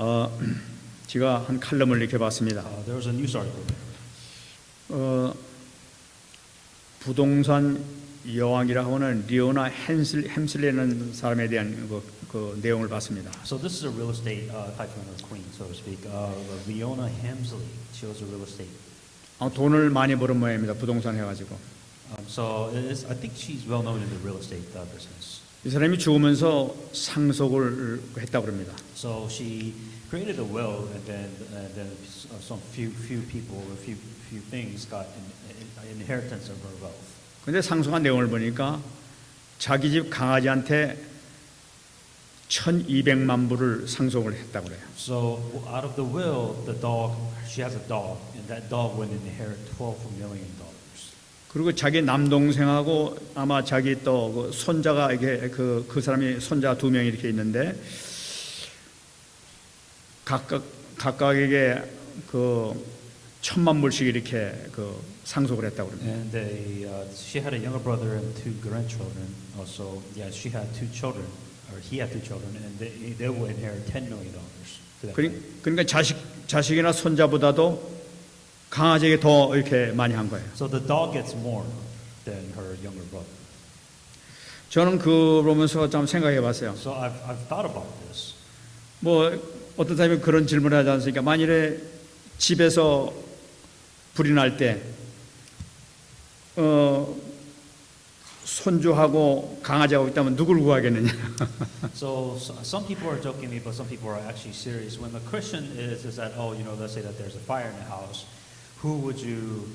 어, 제가 한 칼럼을 이렇게 봤습니다. There was a news article there. 부동산 여왕이라 하는 리오나 햄슬리라는 사람에 대한 그 내용을 봤습니다. So this is a real estate tycoon or queen, so to speak. Leona Hemsley. She was a real estate. 돈을 많이 버는 모양입니다. 부동산 해가지고. So I think she's well known in the real estate business. 이 사람이 죽으면서 상속을 했다고 합니다. So she created a will, and then some few people or few things got inheritance of her wealth. 근데 상속한 내용을 보니까 자기 집 강아지한테 1,200만 불을 상속을 했다고 그래요. So out of the will, she has a dog, and that dog would inherit $12 million. 그리고 자기 남동생하고 아마 자기 또 그 손자가 이게 그 사람이 손자 2명이 이렇게 있는데 각각에게 그 1,000만 불씩 이렇게 그 상속을 했다고 그럽니다. And she had a younger brother and 2 grandchildren. Also, yeah, she had 2 children, or he had 2 children, and they will inherit $10 million. 그러니까 자식이나 손자보다도 강아지에게 더 이렇게 많이 한 거예요. So the dog gets more than her younger brother. 저는 그러면서 좀 생각해봤어요. So I've thought about this. 뭐 어떤 사람이 그런 질문을 하지 않습니까? 만일에 집에서 불이 날 때 손주하고 강아지하고 있다면 누굴 구하겠느냐? So some people are joking me, but some people are actually serious. When the Christian is that, oh, let's say that there's a fire in the house, who would you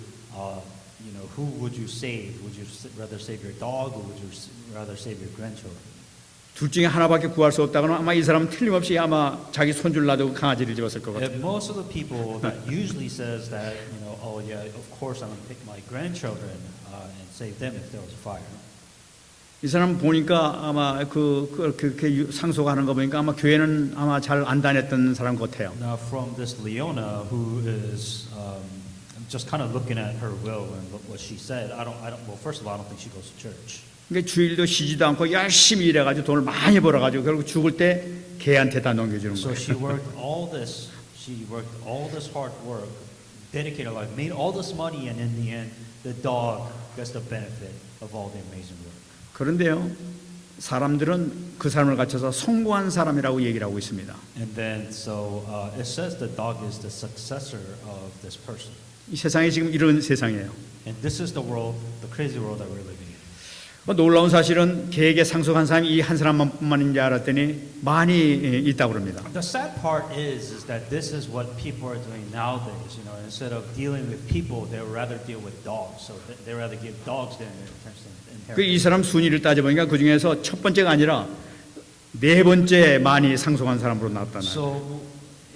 save? Would you rather save your dog, or would you rather save your grandchildren? 둘 중에 하나밖에 구할 수 없다거나 아마 이 사람은 틀림없이 아마 자기 손주를 놔두고 강아지를 집었을 것 같아요. Most of the people that usually says that, oh yeah, of course I'm going to pick my grandchildren and save them if there was a fire. 이 사람 보니까 아마 그렇게 상속하는 거 보니까 아마 교회는 아마 잘 안 다녔던 사람 같아요. Now from this Leona, who is just kind of looking at her will and what she said, well, first of all, I don't think she goes to church. 그러니까 주일도 쉬지도 않고 열심히 일해가지고 돈을 많이 벌어가지고 결국 죽을 때 개한테 다 넘겨주는 So 거예요. she worked all this hard work, dedicated her life, made all this money, and in the end, the dog gets the benefit of all the amazing work. 그런데요, 사람들은 그 사람을 갖춰서 성공한 사람이라고 얘기를 하고 있습니다. And then, so it says the dog is the successor of this person. 이 세상이 지금 이런 세상이에요. And this is the world, the crazy world that we're living in. 놀라운 사실은 개에게 상속한 사람이 이 한 사람만인 줄 알았더니 많이 있다고 합니다. The sad part is that this is what people are doing nowadays. Instead of dealing with people, they would rather deal with dogs. So they rather give dogs their inheritance. 이 사람 순위를 따져보니까 그 중에서 첫 번째가 아니라 네 번째 많이 상속한 사람으로 나타나요. So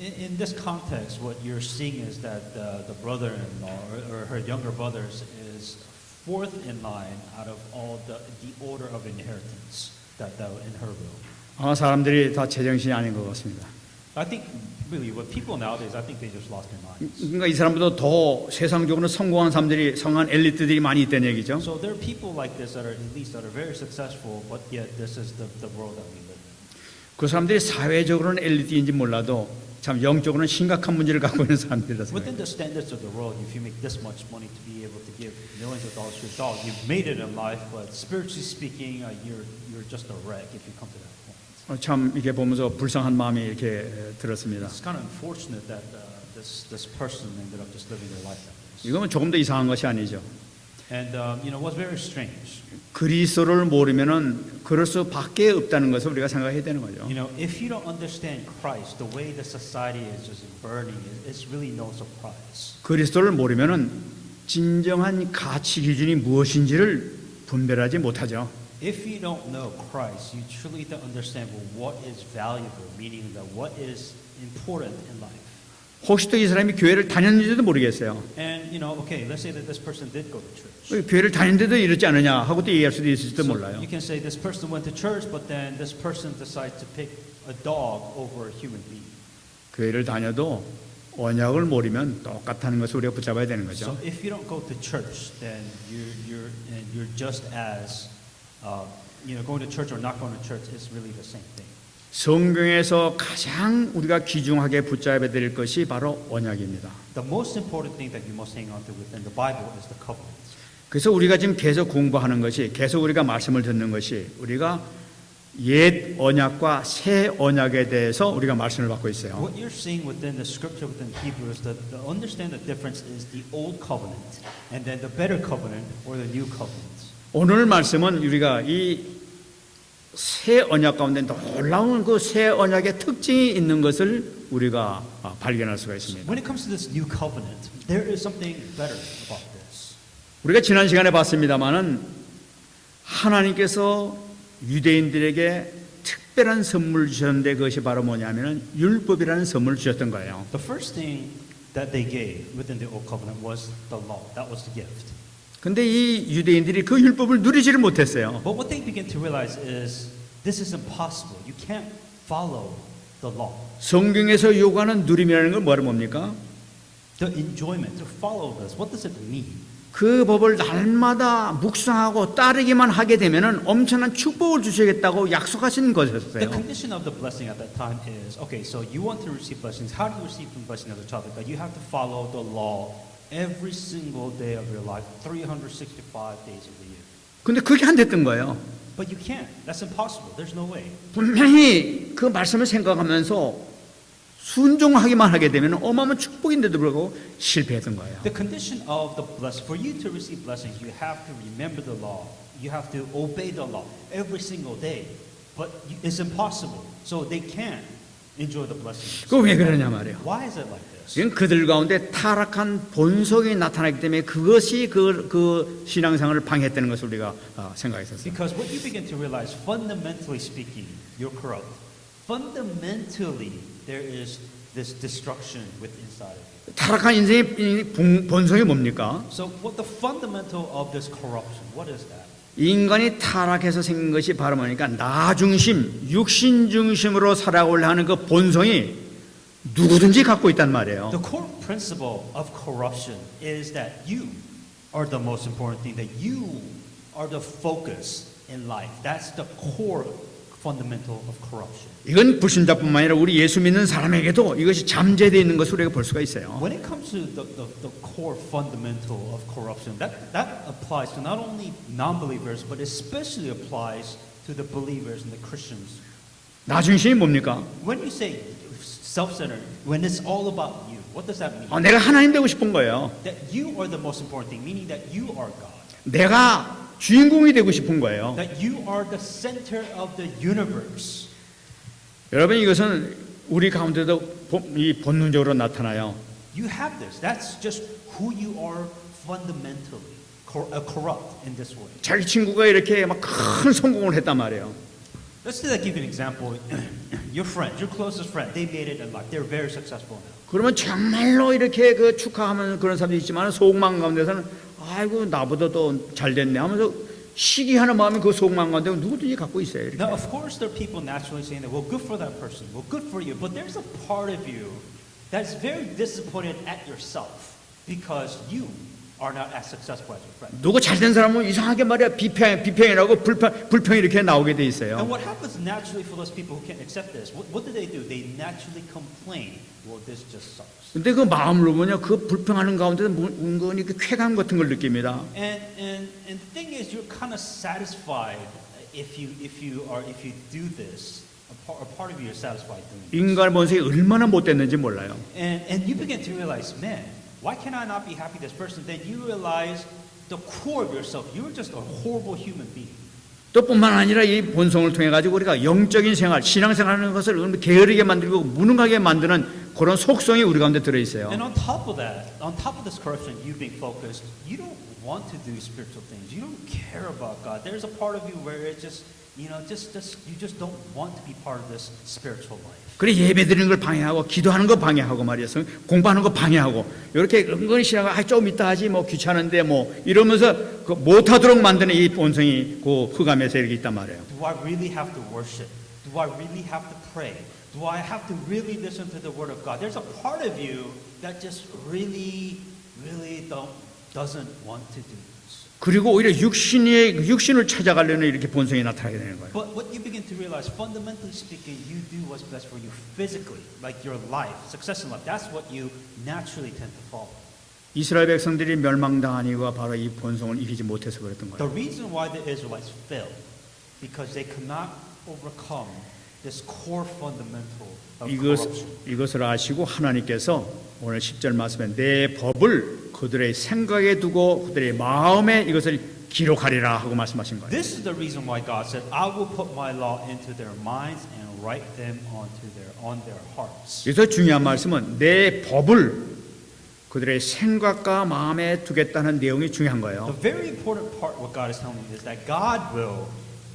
in this context, what you're seeing is that the brother-in-law or her younger brothers is fourth in line out of all the order of inheritance that in her will. 아마 사람들이 다 제정신이 아닌 것 같습니다. I think really what people nowadays, I think they just lost their minds. 그러니까 이 사람보다 더 세상적으로 성공한 사람들이 성공한 엘리트들이 많이 있다는 얘기죠. So there are people like this that are at least that are very successful, but yet this is the world that we live in. 그 사람들이 사회적으로는 엘리트인지 몰라도 참 영적으로는 심각한 문제를 갖고 있는 사람들이라서. Within the standards of the world, if you make this much money to be able to give millions of dollars to your dog, you've made it in life. But spiritually speaking, you're just a wreck if you come to that point. 참 이렇게 보면서 불쌍한 마음이 이렇게 들었습니다. It's kind of unfortunate that this person ended up just living their life that way. 이거는 조금 더 이상한 것이 아니죠. And what's very strange. 그리스도를 모르면은 그럴 수밖에 없다는 것을 우리가 생각해야 되는 거죠. If you don't understand Christ, the way the society is just burning, it's really no surprise. 그리스도를 모르면은 진정한 가치 기준이 무엇인지를 분별하지 못하죠. If you don't know Christ, you truly don't understand what is valuable, meaning that what is important in life. 혹시 또 이 사람이 교회를 다녔는지도 모르겠어요. And okay, let's say that this person did go to church. 교회를 다니는데도 이렇지 않느냐 하고 또 얘기할 수도 있을지도 몰라요. You can say this person went to church, but then this person decides to pick a dog over a human being. 교회를 다녀도 언약을 모르면 똑같다는 것을 우리가 붙잡아야 되는 거죠. So if you don't go to church, then you're just as going to church or not going to church is really the same thing. 성경에서 가장 우리가 귀중하게 붙잡아야 될 것이 바로 언약입니다. The most important thing that you must hang on to within the Bible is the covenant. 그래서 우리가 지금 계속 공부하는 것이, 계속 우리가 말씀을 듣는 것이, 우리가 옛 언약과 새 언약에 대해서 우리가 말씀을 받고 있어요. What you're seeing within the scripture within Hebrews, to understand the difference is the old covenant and then the better covenant or the new covenant. 오늘 말씀은 우리가 이 새 언약 가운데 놀라운 그 새 언약의 특징이 있는 것을 우리가 발견할 수가 있습니다. When it comes to this new covenant, there is something better about this. 우리가 지난 시간에 봤습니다마는 하나님께서 유대인들에게 특별한 선물을 주셨는데 그것이 바로 뭐냐면은 율법이라는 선물을 주셨던 거예요. The first thing that they gave within the old covenant was the law. That was the gift. 근데 이 유대인들이 그 율법을 누리지를 못했어요. But what they begin to realize is this is impossible. You can't follow the law. 성경에서 요구하는 누림이라는 건 뭡니까? The enjoyment, to follow this, what does it mean? 그 법을 날마다 묵상하고 따르기만 하게 되면은 엄청난 축복을 주시겠다고 약속하신 The 것이었어요. condition of the blessing at that time is, okay, so you want to receive blessings. How do you receive the blessing as a child of God? You have to follow the law every single day of your life, 365 days of the year. 근데 그게 안 됐던 거예요. But you can't. That's impossible. There's no way. 분명히 그 말씀을 생각하면서 순종하기만 하게 되면 어마어마한 축복인데도 불구하고 실패했던 거예요. The condition of the blessing, for you to receive blessings, you have to remember the law. You have to obey the law every single day. But it's impossible. So they can't enjoy the blessings. 그 왜 그러냐 말이에요. Why is it like this? 지금 그들 가운데 타락한 본성이 나타나기 때문에 그것이 그 신앙생활을 방해했다는 것을 우리가 생각했었어요. Because what you begin to realize, fundamentally speaking, you're corrupt. Fundamentally, there is this destruction within inside of you. 타락한 인생의 본성이 뭡니까? So what the fundamental of this corruption, what is that? 인간이 타락해서 생긴 것이 바로 뭐니까 나 중심, 육신 중심으로 살아가려고 하는 그 본성이 누구든지 갖고 있단 말이에요. The core principle of corruption is that you are the most important thing, that you are the focus in life. That's the core fundamental of corruption. 이건 불신자뿐만 아니라 우리 예수 믿는 사람에게도 이것이 잠재되어 있는 것을 우리가 볼 수가 있어요. When it comes to the core fundamental of corruption, that applies to not only non-believers, but especially applies to the believers and the Christians. 나 중심이 뭡니까? When you say self-centered, when it's all about you, what does that mean? 내가 하나님 되고 싶은 거예요. That you are the most important thing, meaning that you are God. 내가 주인공이 되고 싶은 거예요. That you are the center of the universe. 여러분 이것은 우리 가운데도 이 본능적으로 나타나요. You have this. That's just who you are fundamentally, corrupt in this way. 자기 친구가 이렇게 막 큰 성공을 했단 말이에요. Let's give you an example. Your friend, your closest friend, they made it in life. They're very successful now. 그러면 정말로 이렇게 그 축하하는 그런 사람도 있지만 속마음 가운데서는 아이고 나보다 더 잘 됐네 하면서 시기하는 마음이 그 속마음 가운데 누구든지 갖고 있어요. 이렇게. Now, of course, there are people naturally saying that, well, good for that person, well, good for you. But there's a part of you that's very disappointed at yourself because you are not as successful as your friend. 누구 잘된 사람은 이상하게 말이야 비평이라고 불평이 이렇게 나오게 돼 있어요. And what happens naturally for those people who can't accept this? What do? They naturally complain. Well, this just sucks. 근데 그 마음으로 보면 그 불평하는 가운데 은근히 그 쾌감 같은 걸 느낍니다. And the thing is, you're kind of satisfied if you do this. A part of you is satisfied doing this. 인간 본성이 얼마나 못됐는지 몰라요. And you begin to realize, man, why can I not be happy with this person? Then you realize the core of yourself. You're just a horrible human being. 또 뿐만 아니라 이 본성을 통해 가지고 우리가 영적인 생활, 신앙생활하는 것을 게으르게 만들고 무능하게 만드는 그런 속성이 우리 가운데 들어 있어요. And on top of that, on top of this corruption, you being focused, you don't want to do spiritual things. You don't care about God. There's a part of you where it just, you just don't want to be part of this spiritual life. 그래 예배드리는 걸 방해하고 기도하는 거 방해하고 말이었어요. 공부하는 거 방해하고 이렇게 은근히 신앙을 좀 이따 하지 뭐 귀찮은데 뭐 이러면서 그 못하도록 만드는 이 본성이 그 흑암에서 이렇게 있단 말이에요. Do I really have to worship? Do I really have to pray? Do I have to really listen to the word of God? There's a part of you that just really doesn't want to do this. 그리고 오히려 육신을 찾아가려는 이렇게 본성이 나타나게 되는 거예요. But what you begin to realize, fundamentally speaking, you do what's best for you physically, like your life, success in life. That's what you naturally tend to follow. 이스라엘 백성들이 멸망당한 이유가 바로 이 본성을 이기지 못해서 그랬던 The 거예요. reason why the Israelites failed, because they could not overcome this core fundamental of corruption. 이것을 아시고 하나님께서 오늘 10절 말씀에 내 법을 그들의 생각에 두고 그들의 마음에 이것을 기록하리라 하고 말씀하신 거예요. This is the reason why God said, I will put my law into their minds and write them on their hearts. 그래서 중요한 말씀은 내 법을 그들의 생각과 마음에 두겠다는 내용이 중요한 거예요. The very important part what God is telling me is that God will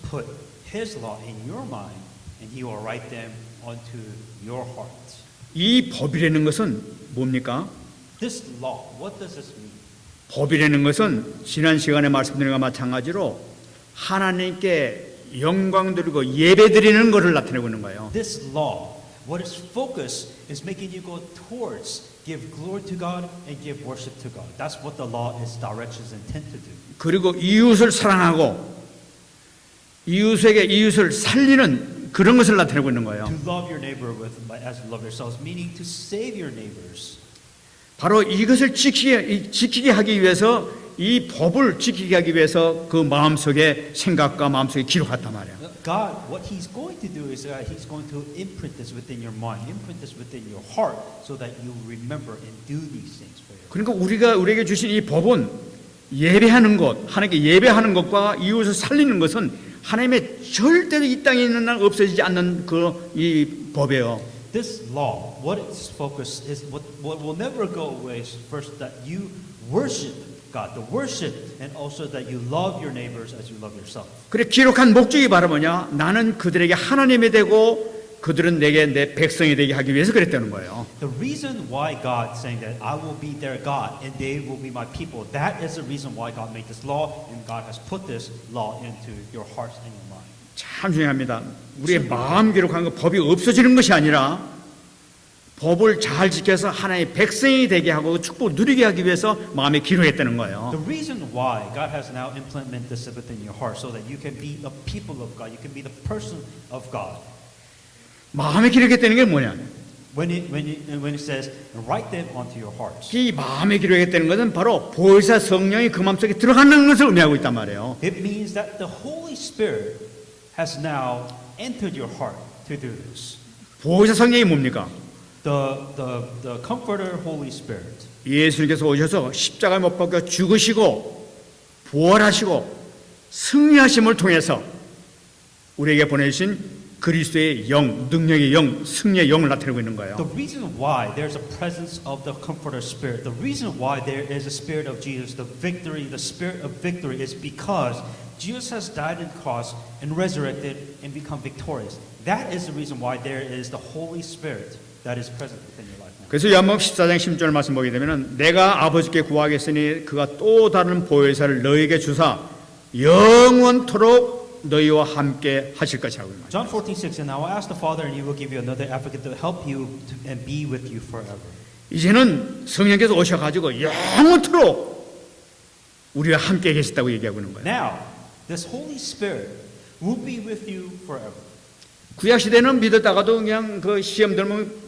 put His law in your mind and He will write them onto your heart. 이 법이라는 것은 뭡니까? This law, what does this mean? 법이라는 것은 지난 시간에 말씀드린 것과 마찬가지로 하나님께 영광 드리고 예배 드리는 것을 나타내고 있는 거예요. This law, what its focus is making you go towards give glory to God and give worship to God. That's what the law is directions intent to do. 그리고 이웃을 사랑하고 이웃을 살리는 그런 것을 나타내고 있는 거예요. To love your neighbor as you love yourselves, meaning to save your neighbors. 바로 이것을 지키게 하기 위해서 이 법을 지키게 하기 위해서 그 마음속에 생각과 마음속에 기록했단 말이에요. God, what He's going to do is that He's going to imprint this within your mind, imprint this within your heart, so that you remember and do these things for you. 그러니까 우리에게 주신 이 법은 예배하는 것, 하나님께 예배하는 것과 이웃을 살리는 것은 하나님의 절대로 이 땅에 있는 날 없어지지 않는 이 법이에요. This law, what its focus is, what will never go away is first that you worship God, the worship, and also that you love your neighbors as you love yourself. 그래 기록한 목적이 바로 뭐냐? 나는 그들에게 하나님이 되고 그들은 내게 내 백성이 되게 하기 위해서 그랬다는 거예요. The reason why God saying that I will be their God and they will be my people, that is the reason why God made this law and God has put this law into your hearts and your mind. 참 중요합니다. 우리의 마음 기록한 거 법이 없어지는 것이 아니라 법을 잘 지켜서 하나님의 백성이 되게 하고 축복을 누리게 하기 위해서 마음에 기록했다는 거예요. The reason why God has now implemented this within your heart so that you can be the people of God, you can be the person of God. 마음에 기록했다는 게 뭐냐? When it says write them onto your hearts, 이 마음에 기록했다는 것은 바로 보혜사 성령이 그 마음속에 들어가는 것을 의미하고 있단 말이에요. it means that the Holy Spirit has now entered your heart to do this. 보혜사 성령이 뭡니까? The Comforter Holy Spirit. 예수님께서 오셔서 십자가에 못 박혀 죽으시고 부활하시고 승리하심을 통해서 우리에게 보내주신 그리스도의 영, 능력의 영, 승리의 영을 나타내고 있는 거예요. The reason why there's a presence of the Comforter Spirit, the reason why there is a Spirit of Jesus, the Spirit of victory is because Jesus has died on the cross and resurrected and become victorious. That is the reason why there is the Holy Spirit that is present within your life now. 그래서 요한복음 14장 16절 말씀 보게 되면은 내가 아버지께 구하겠으니 그가 또 다른 보혜사를 너에게 주사 영원토록 너희와 함께 하실 것이라고 말합니다. John 14:6, and I will ask the Father, and He will give you another advocate to help you and be with you forever. 이제는 성령께서 오셔가지고 영원토록 우리와 함께 계시다고 얘기하고 있는 거예요. Now, this Holy Spirit will be with you forever. 구약 시대는 믿었다가도 그냥 그 시험 들면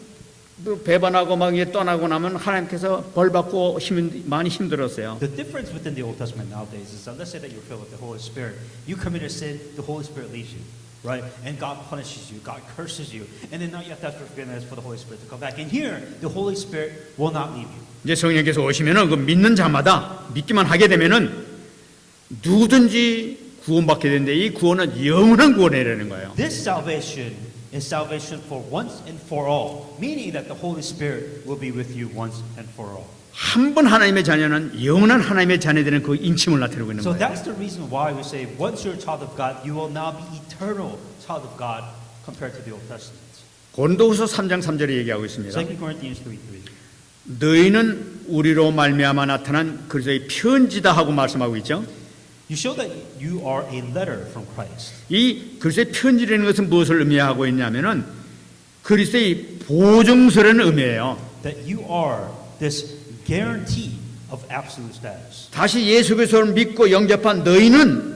배반하고 막 떠나고 나면 하나님께서 벌 받고 많이 힘들었어요. The difference within the Old Testament nowadays is that let's say that you're filled with the Holy Spirit, you commit a sin, the Holy Spirit leaves you, right? And God punishes you, God curses you, and then now you have to ask for forgiveness for the Holy Spirit to come back. And here, the Holy Spirit will not leave you. 이제 성령께서 오시면은 그 믿는 자마다 믿기만 하게 되면은 누구든지 구원받게 되는데 이 구원은 영원한 구원이라는 거예요. This salvation is salvation for once and for all, meaning that the Holy Spirit will be with you once and for all. 한 번 하나님의 자녀는 영원한 하나님의 자녀되는 그 인침을 나타내고 있는 So 거예요. that's the reason why we say once you're a child of God, you will now be eternal child of God compared to the Old Testament. 고린도후서 3장 3절에 얘기하고 있습니다. 2 Corinthians 3:3. 너희는 우리로 말미암아 나타난 그리스도의 편지다 하고 말씀하고 있죠. You show that you are a letter from Christ. 이 그리스도의 편지라는 것은 무엇을 의미하고 있냐면은 그리스도의 보증서라는 의미예요. That you are this guarantee of absolute status. 다시 예수 그리스도를 믿고 영접한 너희는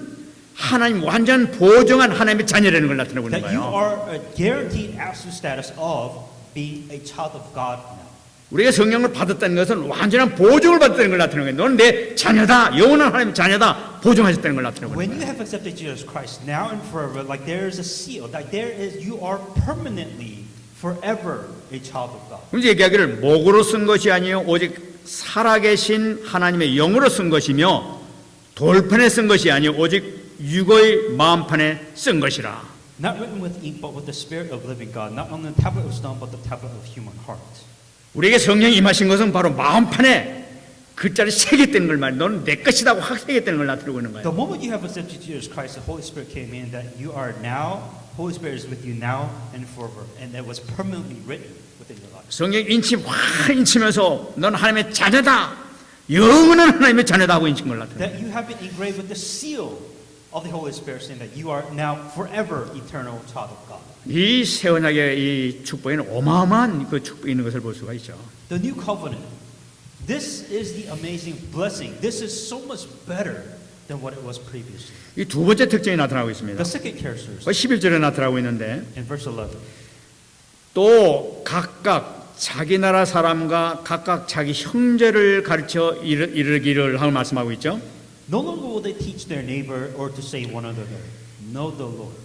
하나님 완전 보정한 하나님의 자녀라는 걸 나타내고 있는 That you 거예요. are guaranteed absolute status of being a child of God now. 우리가 성령을 받았다는 것은 완전한 보증을 받았다는 걸 나타내는 거예요. 너는 내 자녀다, 영원한 하나님의 자녀다, 보증하셨다는 걸 나타내고 When 있는 you 거예요. have accepted Jesus Christ now and forever, like there is a seal, like there is, you are permanently, forever a child of God. 그래서 얘기하기를 목으로 쓴 것이 아니요 오직 살아계신 하나님의 영으로 쓴 것이며 돌판에 쓴 것이 아니요 오직 육의 마음판에 쓴 것이라. Not written with ink, but with the Spirit of living God, not on the tablet of stone, but the tablet of human heart. 우리에게 성령이 임하신 것은 바로 마음판에 글자를 새겼다는 걸 말이에요. 너는 내 것이라고 확 새겼다는 걸 나타내고 있는 The 거예요. moment you have accepted Jesus Christ, the Holy Spirit came in, that you are now, Holy Spirit is with you now and forever, and that was permanently written within your life. 성령 인치 확 인치면서 넌 하나님의 자녀다, 영원한 하나님의 자녀다 하고 인친 걸 나타내요. That you have been engraved with the seal of the Holy Spirit, saying that you are now forever eternal child of God. 이 새 언약의 이 축복에는 어마어마한 그 축복이 있는 것을 볼 수가 있죠. The new covenant. This is the amazing blessing. This is so much better than what it was previously. 이 두 번째 특징이 나타나고 있습니다. The second characteristic 11절에 나타나고 있는데 in verse 11. 또 각각 자기 나라 사람과 각각 자기 형제를 가르쳐 이르기를 하고 말씀하고 있죠. No longer will they teach their neighbor or to say one another, know the Lord.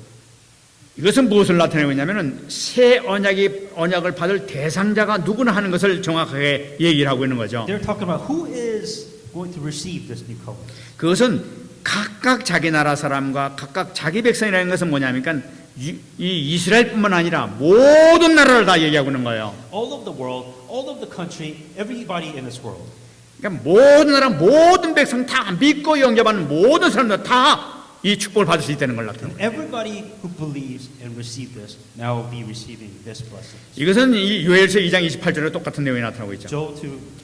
이것은 무엇을 나타내고 있냐면은 새 언약을 받을 대상자가 누구나 하는 것을 정확하게 얘기를 하고 있는 거죠. They're talking about who is going to receive this new covenant. 그것은 각각 자기 나라 사람과 각각 자기 백성이라는 것은 뭐냐니까 이 이스라엘뿐만 아니라 모든 나라를 다 얘기하고 있는 거예요. All of the world, all of the country, everybody in this world. 그러니까 모든 나라, 모든 백성 다 믿고 영접하는 모든 사람들 다 이 축복을 받을 수 있다는 걸 나타내는 거예요. Everybody who believes and receives this now will be receiving this blessing. 이것은 이 요엘서 2장 28절에 똑같은 내용이 나타나고 있죠. Joel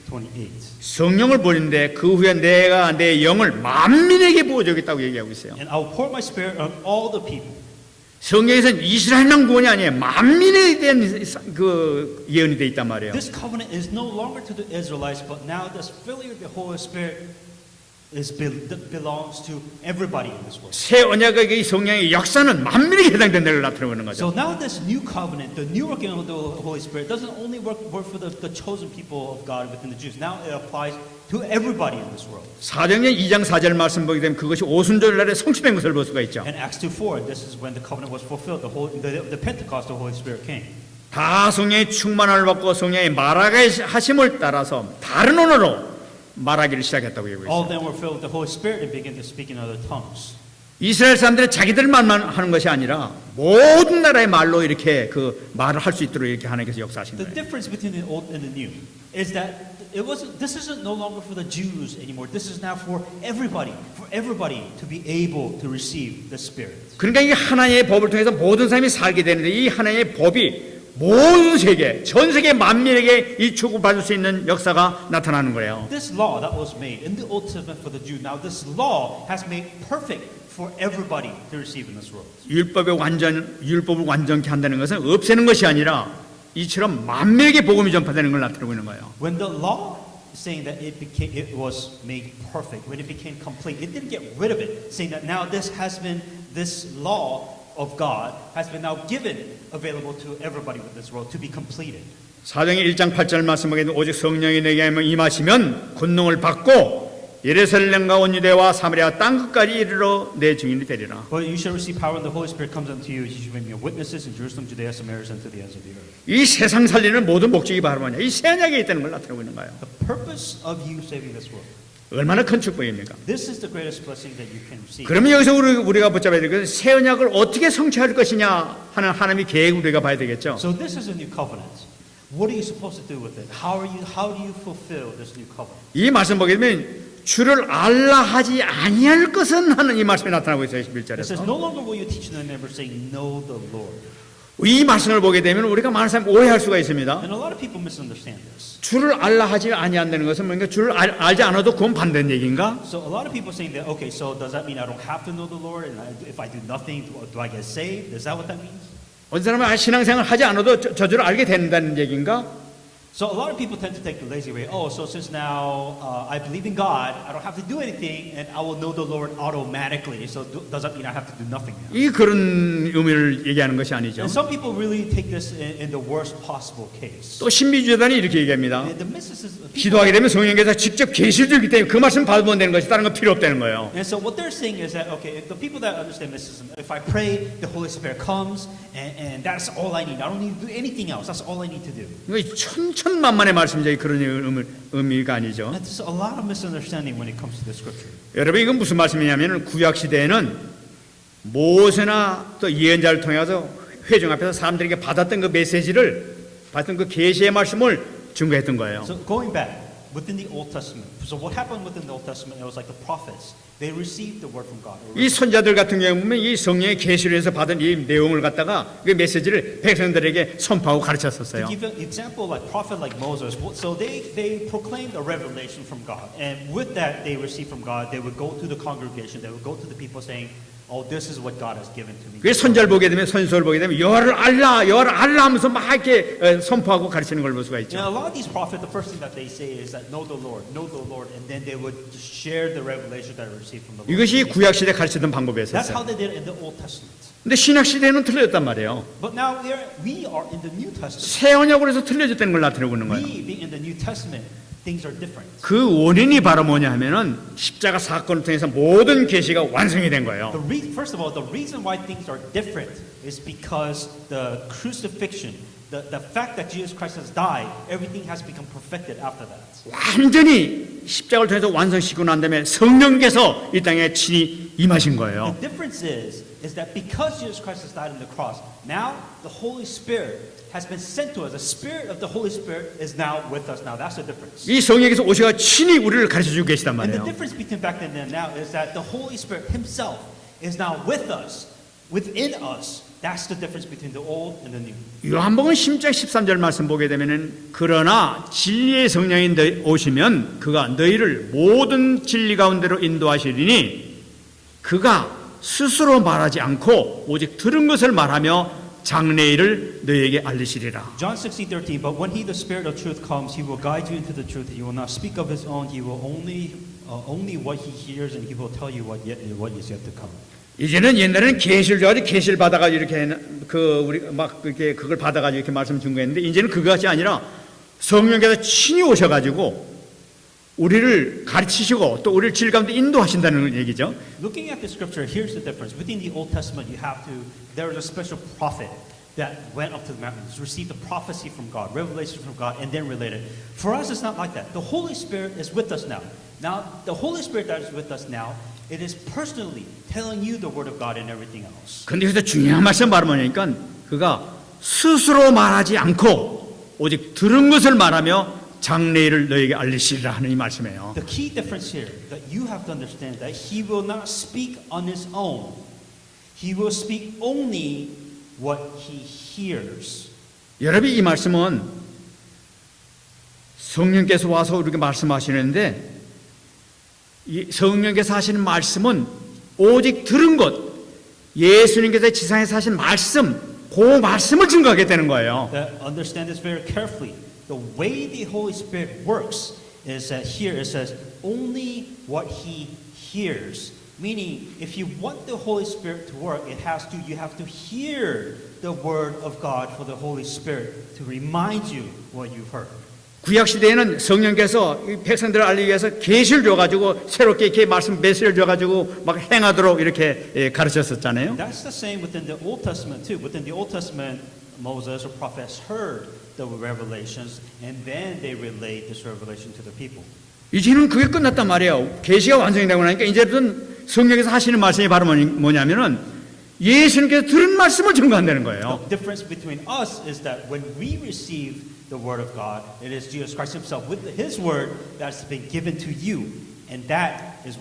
2:28. 성령을 보는데 그 후에 내가 내 영을 만민에게 부어주겠다고 얘기하고 있어요. And I will pour my spirit on all the people. 성경에서는 이스라엘만 구원이 아니에요. 만민에 대한 그 예언이 돼 있단 말이에요. This covenant is no longer to the Israelites, but now this filling of the Holy Spirit belongs to everybody in this world. 새 언약의 이 성령의 역사는 만민에게 해당된다는 걸 나타내고 있는 So 거죠. now this new covenant, the new working of the Holy Spirit, doesn't only work for the chosen people of God within the Jews. Now it applies to everybody in this world. 사도행전 2장 4절 말씀 보게 되면 그것이 오순절 날에 성취된 것을 볼 수가 있죠. In Acts 2:4, this is when the covenant was fulfilled. The Pentecost, the Holy Spirit came. 다 성령의 충만을 받고 성령의 말하게 하심을 따라서 다른 언어로 말하기를 시작했다고 얘기하고 All of 있어요. them were filled with the Holy Spirit and began to speak in other tongues. 이스라엘 사람들은 자기들만 하는 것이 아니라 모든 나라의 말로 이렇게 그 말을 할 수 있도록 이렇게 하나님께서 역사하신 The 거예요. difference between the old and the new is that this isn't no longer for the Jews anymore. This is now for everybody to be able to receive the Spirit. 그러니까 이 하나님의 법을 통해서 모든 사람이 살게 되는데 이 하나님의 법이 모든 세계, 전 세계 만민에게 이 축복을 받을 수 있는 역사가 나타나는 거예요. This law that was made in the Old Testament for the Jew, now this law has made perfect for everybody to receive in this world. 율법을 완전케 한다는 것은 없애는 것이 아니라 이처럼 만민에게 복음이 전파되는 걸 나타내고 있는 거예요. When the law saying that it was made perfect, when it became complete, it didn't get rid of it, saying that now this law of God has been now given available to everybody with this world to be completed. 사도행전 1장 8절 말씀하게 되면 오직 성령이 내게 임하시면 권능을 받고 예루살렘과 온 유대와 사마리아 땅 끝까지 이르러 내 증인이 되리라. But you shall receive power when the Holy Spirit comes unto you. You shall be my witnesses in Jerusalem, Judea, Samaria, and to the ends of the earth. 이 세상 살리는 모든 목적이 바로 뭐냐? 이 새 언약에 있다는 걸 나타내고 있는 거예요. The purpose of you saving this world. 얼마나 큰 축복입니까? This is the greatest blessing that you can receive. 그러면 여기서 우리가 붙잡아야 될 것은 새 언약을 어떻게 성취할 것이냐 하는 하나님의 계획을 우리가 봐야 되겠죠. So this is a new covenant. What are you supposed to do with it? How do you fulfill this new covenant? 이 말씀 보게 되면 주를 알라 하지 아니할 것은 하는 이 말씀이 나타나고 있어요. It says, 11절에서. no longer will you teach the neighbor, saying, know the Lord. 이 말씀을 보게 되면 우리가 많은 사람이 오해할 수가 있습니다. And a lot of people misunderstand this. 주를 알라 하지 아니한다는 것은 뭔가 주를 알지 않아도 구원 받는 얘기인가? So a lot of people saying that, okay, so does that mean I don't have to know the Lord? And if I do nothing, do I get saved? Is that what that means? 어떤 사람은 신앙생활 하지 않아도 저주를 알게 된다는 얘기인가? So a lot of people tend to take the lazy way. Oh, so since now I believe in God, I don't have to do anything, and I will know the Lord automatically. So does that mean I have to do nothing now? 이 그런 의미를 얘기하는 것이 아니죠. And some people really take this in the worst possible case. 또 신비주의자들이 이렇게 얘기합니다. And the mysticism, people, 기도하게 되면 성령께서 직접 계시를 주기 때문에 그 말씀 받으면 되는 것이 다른 건 필요 없다는 거예요. and so what they're saying is that okay, if the people that understand mysticism, if I pray, the Holy Spirit comes, and that's all I need. I don't need to do anything else. That's all I need to do. 이거 천천만만의 말씀이죠. 그런 의미가 아니죠. And there's a lot of misunderstanding when it comes to the scripture. 여러분 이건 무슨 말씀이냐면 구약 시대에는 모세나 또 예언자를 통해서 회중 앞에서 사람들에게 받았던 그 메시지를 받았던 그 계시의 말씀을 증거했던 거예요. So going back within the Old Testament. So what happened within the Old Testament? It was like the prophets. They received the word from God. 이 선자들 같은 경우 보면 이 성령의 계시를 해서 받은 이 내용을 갖다가 그 메시지를 백성들에게 선포하고 가르쳤었어요. To give an example, like prophet like Moses, so they proclaimed a revelation from God, and with that they received from God. They would go to the congregation, they would go to the people saying, "Oh, this is what God has given to me." 그 선자를 보게 되면 선서를 보게 되면 여호와를 알라 하면서 막 이렇게 선포하고 가르치는 걸 볼 수가 있죠. Now, a lot of these prophets, the first thing that they say is that know the Lord, and then they would just share the revelation that they received from the Lord. 이것이 구약 시대 가르치던 That's how 방법이었어요. they did it in the Old Testament. 근데 신약 시대는 틀려졌단 말이에요. But now we are in the New Testament. 새 언약으로 해서 틀려졌다는 걸 나타내고 있는 거예요. We being in the New Testament, things are different. 그 원인이 바로 뭐냐 하면은 십자가 사건을 통해서 모든 계시가 완성이 된 거예요. First of all, the reason why things are different is because the crucifixion, the fact that Jesus Christ has died, everything has become perfected after that. 완전히 십자가를 통해서 완성시키고 난 다음에 성령께서 이 땅에 친히 임하신 거예요. The difference is that because Jesus Christ has died on the cross, now the Holy Spirit has been sent to us. The Spirit of the Holy Spirit is now with us. Now that's the difference. 이 성령께서 오셔가 친히 우리를 가르쳐주고 계시단 And the 말이에요. difference between back then and now is that the Holy Spirit Himself is now with us, within us. That's the difference between the old and the new. 요한복음 10장 13절 말씀 보게 되면은 그러나 진리의 성령이 오시면 그가 너희를 모든 진리 가운데로 인도하시리니 그가 스스로 말하지 않고 오직 들은 것을 말하며 장래일을 너희에게 알리시리라. John 16:13. But when He, the Spirit of truth, comes, He will guide you into the truth. He will not speak of His own. He will only what He hears, and He will tell you what is yet to come. 이제는 옛날에는 계시를 줘가지고 계시를 받아가지고 이렇게 우리 막 이렇게 그걸 받아가지고 이렇게 말씀 준거했는데 이제는 그것이 아니라 성령께서 친히 오셔가지고 우리를 가르치시고 또 우리를 질 가운데 인도하신다는 얘기죠. Looking at the scripture, here's the difference. Within the Old Testament, there is a special prophet that went up to the mountains, received a prophecy from God, revelation from God, and then related. For us, it's not like that. The Holy Spirit is with us now. Now, the Holy Spirit that is with us now, it is personally telling you the Word of God and everything else. 근데 여기서 중요한 말씀 바로 뭐냐니까 그가 스스로 말하지 않고 오직 들은 것을 말하며 장래일을 너에게 알리시리라 하는 이 말씀이에요. The key difference here that you have to understand that He will not speak on His own. He will speak only what He hears. 여러분 이 말씀은 성령께서 와서 우리에게 말씀하시는데 이 성령께서 하시는 말씀은 오직 들은 것 예수님께서 지상에서 하신 말씀 그 말씀을 증거하게 되는 거예요. Understand this very carefully. The way the Holy Spirit works is that here it says only what He hears. Meaning, if you want the Holy Spirit to work, you have to hear the Word of God for the Holy Spirit to remind you what you've heard. 구약 시대에는 성령께서 백성들을 알리기 위해서 계시를 줘가지고 새롭게 이렇게 말씀 메시지를 줘가지고 막 행하도록 이렇게 가르쳤었잖아요. That's the same within the Old Testament too. Within the Old Testament, Moses or prophets heard the revelations, and then they relayed this revelation to the people. 이제는 그게 끝났단 말이에요. 계시가 완성이 되고 나니까 이제는 성령께서 하시는 말씀이 바로 뭐냐면은 예수님께서 들은 말씀을 증거한다는 거예요. The difference between us is that when we receive the Word of God, it is Jesus Christ Himself with His Word that's been given to you, and that is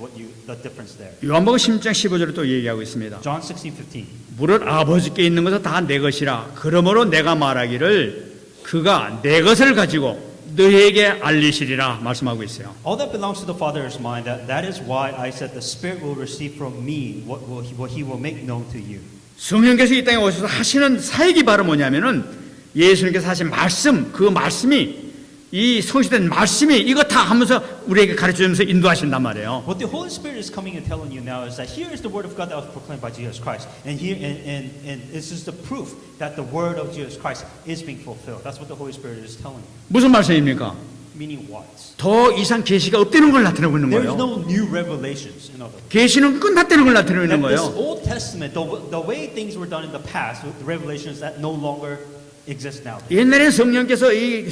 the difference there. 요한복음 10장 15절을 또 얘기하고 있습니다. John 16:15. 무릇 아버지께 있는 것은 다 내 것이라. 그러므로 내가 말하기를 그가 내 것을 가지고 너희에게 알리시리라 말씀하고 있어요. All that belongs to the Father is mine. That is why I said the Spirit will receive from me what He will make known to you. 성령께서 이 땅에 오셔서 하시는 사역이 바로 뭐냐면은 예수님께서 하신 말씀, 그 말씀이 이 성취된 말씀이 이거 다 하면서 우리에게 가르쳐주면서 인도하신단 말이에요. What the Holy Spirit is coming and telling you now is that here is the word of God that was proclaimed by Jesus Christ, and here and this is the proof that the word of Jesus Christ is being fulfilled. That's what the Holy Spirit is telling you. 무슨 말씀입니까? Meaning what? 더 이상 계시가 없다는 걸 나타내고 있는 There is 거예요. no new revelations. In other words, 계시는 끝났다는 걸 나타내고 있는 that this 거예요. Old Testament, the way things were done in the past, the revelations that no longer exist now. 옛날에 성령께서 이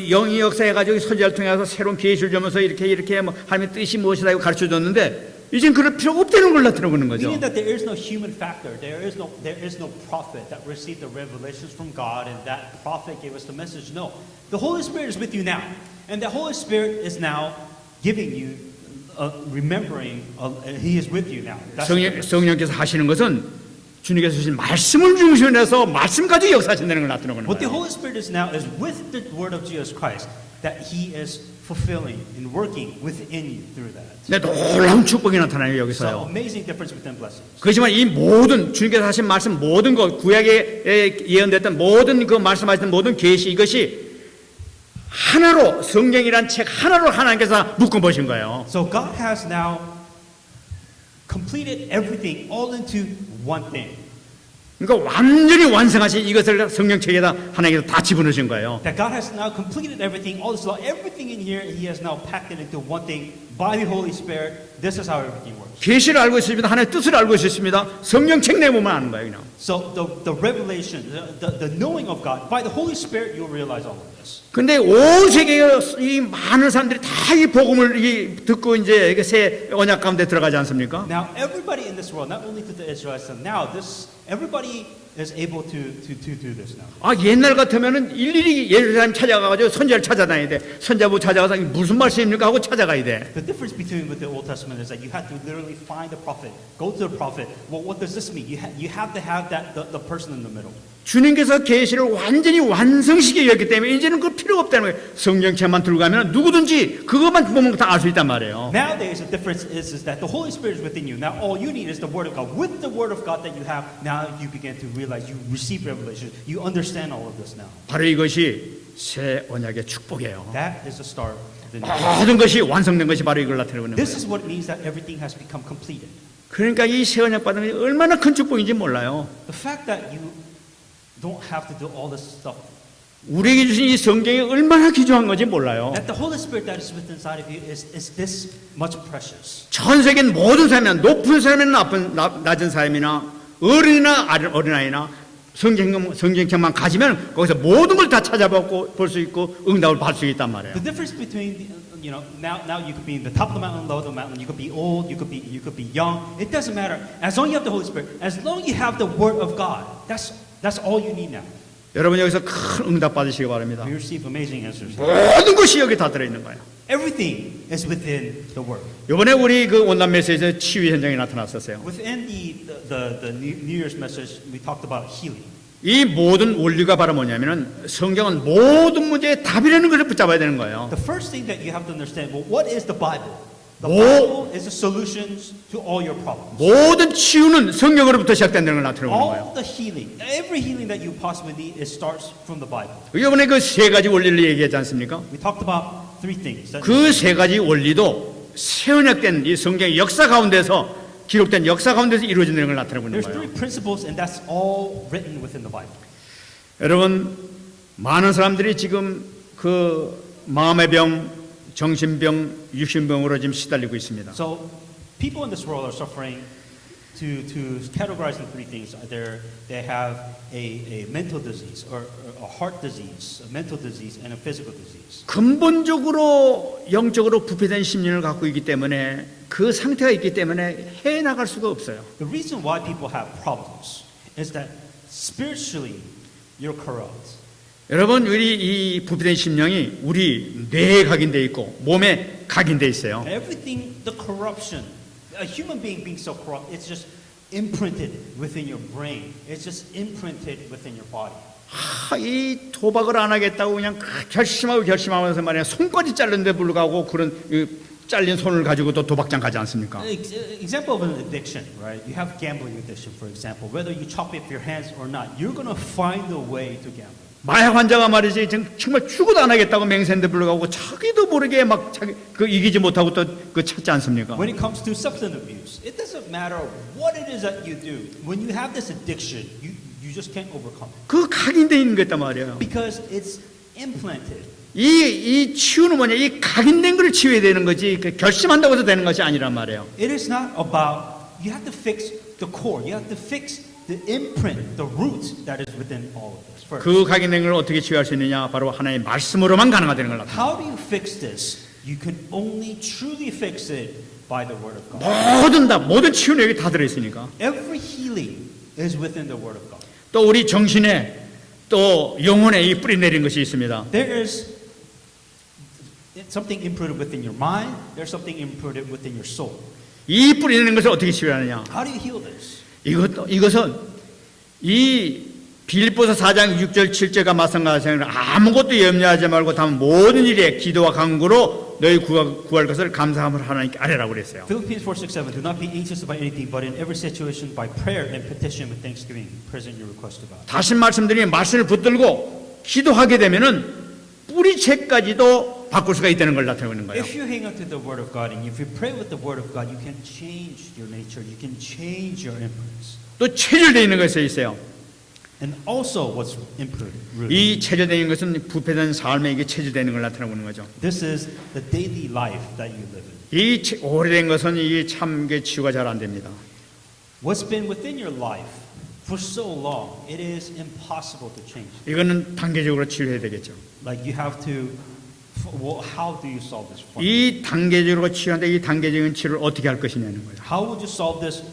영이 역사해가지고 선지자를 통해서 새로운 계시를 주면서 이렇게 뭐 하나님의 뜻이 무엇이다 이거 가르쳐줬는데 이젠 그럴 필요가 없다는 걸 나타내고 있는 거죠. Meaning that there is no human factor, there is no prophet that received the revelations from God, and that prophet gave us the message. No, the Holy Spirit is with you now, and the Holy Spirit is now giving you, remembering. He is with you now. That's the difference. 성령께서 하시는 것은 주님께서 주신 말씀을 중심으로 해서 말씀 가지고 역사하신다는 걸 나타내고 있는 What the 거예요. Holy Spirit is now is with the word of Jesus Christ, that He is fulfilling and working within you through that. 네, 놀라운 축복이 나타나요 So 여기서요. amazing difference within blessings. 그렇지만 이 모든 주님께서 하신 말씀 모든 것 구약에 예언됐던 모든 그 말씀하셨던 모든 계시 이것이 하나로 성경이란 책 하나로 하나님께서 묶어 보신 거예요. So God has now completed everything all into one thing. 그러니까 완전히 완성하신 이것을 성경책에다 하나님께서 다 집어넣으신 거예요. That God has now completed everything, all this law, everything in here, He has now packed it into one thing by the Holy Spirit. This is how everything works. 계시를 알고 있습니다. 하나님의 뜻을 알고 있습니다. 성경책 내보면 아는 거예요. 그냥. So the revelation, the knowing of God, by the Holy Spirit, you'll realize all of this. 근데 온 세계의 이 많은 사람들이 다 이 복음을 듣고 이제 새 언약 가운데 들어가지 않습니까? Now, everybody in this world, not only to the Israelites, but now everybody is able to do this now. 아 옛날 같으면은 일일이 예루살렘 찾아가가지고 선지자를 찾아다녀야 돼. 선지자부 찾아가서 이게 무슨 말씀입니까 하고 찾아가야 돼. The difference between with the Old Testament is that you have to literally find the prophet, go to the prophet. Well, what does this mean? You have to have the person in the middle. 주님께서 계시를 완전히 완성시키셨기 때문에 이제는 그 필요가 없다는 거예요. 성경책만 들고 가면 누구든지 그것만 보면 다 알 수 있단 말이에요. Nowadays, the difference is that the Holy Spirit is within you. Now, all you need is the Word of God. With the Word of God that you have, now you begin to realize you receive revelation. You understand all of this now. 바로 이것이 새 언약의 축복이에요. That is the start of the new. 모든 것이 완성된 것이 바로 이걸 나타내고 있는 This 거예요. is what it means that everything has become completed. 그러니까 이 새 언약 받는 것이 얼마나 큰 축복인지 몰라요. The fact that you don't have to do all this stuff, 우리에게 주신 이 성경이 얼마나 귀중한 건지 몰라요. that the Holy Spirit that is within inside of you is this much precious. 전 세계 모든 사람이나 높은 사람이나 낮은 사람이나 어른이나 어린아이나 성경책만 가지면 거기서 모든 걸 다 찾아보고 볼 수 있고 응답을 받을 수 있단 말이에요. The difference between now you could be in the top of the mountain, low of the mountain. You could be old. You could be young. It doesn't matter. As long as you have the Holy Spirit, as long as you have the Word of God, that's all you need now. 여러분 여기서 큰 응답 받으시기 바랍니다. We receive amazing answers. 모든 것이 여기 다 들어있는 거예요. Everything is within the Word. 이번에 우리 그 온난 메시지에서 치유 현장이 나타났었어요. Within the New Year's message, we talked about healing. 이 모든 원리가 바로 뭐냐면은 성경은 모든 문제의 답이라는 것을 붙잡아야 되는 거예요. The first thing that you have to understand, well, what is the Bible? The 뭐- Bible is the solutions to all your problems. 모든 치유는 성경으로부터 시작된다는 걸 나타내고 있는 거예요. All the healing, every healing that you possibly need, it starts from the Bible. 이번에 그 세 가지 원리를 얘기하지 않습니까? We talked about three things. 그 세 가지 원리도 새 언약된 이 성경의 역사 가운데서 기록된 역사 가운데서 이루어진다는 걸 나타내고 있는 There's 거예요. three principles, and that's all written within the Bible. 여러분 많은 사람들이 지금 그 마음의 병, 정신병, 육신병으로 지금 시달리고 있습니다. So, people in this world are suffering. To categorize the three things, they have a mental disease, or a heart disease, a mental disease, and a physical disease. 근본적으로 영적으로 부패된 심리를 갖고 있기 때문에 그 상태가 있기 때문에 해 나갈 수가 없어요. The reason why people have problems is that spiritually you're corrupt. 여러분 우리 이 부패된 심령이 우리 뇌에 각인돼 있고 몸에 각인돼 있어요. Everything, the corruption, a human being being so corrupt, it's just imprinted within your brain. It's just imprinted within your body. 이 도박을 안 하겠다고 그냥 결심하면서 말이야 손까지 자르는데 불구하고 그런 잘린 손을 가지고 또 도박장 가지 않습니까? Example of an addiction, right? You have gambling addiction, for example. Whether you chop off your hands or not, you're going to find a way to gamble. 마약 환자가 말이지 정말 죽어도 안 하겠다고 맹세한데 불구하고 자기도 모르게 막 자기 그 이기지 못하고 또 그 찾지 않습니까? When it comes to substance abuse, it doesn't matter what it is that you do. When you have this addiction, you just can't overcome it 그 각인돼 있는 거였단 말이에요. because it's implanted. 이 치유는 뭐냐? 이 각인된 걸 치유해야 되는 거지. 그 결심한다고 해서 되는 것이 아니란 말이에요. It is not about, you have to fix the core. You have to fix the imprint, the root that is within all of this first. 그 각인된 걸 어떻게 치유할 수 있느냐? 바로 하나님의 말씀으로만 가능하다는 걸 나타냅니다. How do you fix this? You can only truly fix it by the Word of God. 모든 치유는 여기 다 들어있으니까. Every healing is within the Word of God. 또 우리 정신에 또 영혼에 이 뿌리 내린 것이 있습니다. There is something imprinted within your mind. There's something imprinted within your soul. 이 뿌리 내린 것을 어떻게 치유하느냐? How do you heal this? 이것은 이 빌립보서 4장 6절 7절과 마찬가지로 아무것도 염려하지 말고 다만 모든 일에 기도와 간구로 너희 구할 것을 감사함을 하나님께 아뢰라고 그랬어요. Philippians 4:6-7. Do not be anxious about anything, but in every situation by prayer and petition with thanksgiving present your request to God. 다시 말씀드리면 말씀을 붙들고 기도하게 되면은 뿌리채까지도 바꿀 수가 있다는 걸 나타내고 있는 거예요. If you hang on to the Word of God and if you pray with the Word of God, you can change your nature. You can change your imprints. 또 체질되어 있는 것에 있어요. And also what's imprinted. 이 체질되어 있는 것은 부패된 삶에 이게 체질되는 걸 나타내고 있는 거죠. This is the daily life that you live in. 이 오래된 것은 이게 참 치유가 잘 안 됩니다. What's been within your life for so long, it is impossible to change. 이거는 단계적으로 치유해야 되겠죠. Like you have to, well, how do you solve this problem? 이 단계적으로 치유하는데 이 단계적인 치유를 어떻게 할 것이냐는 거예요. How would you solve this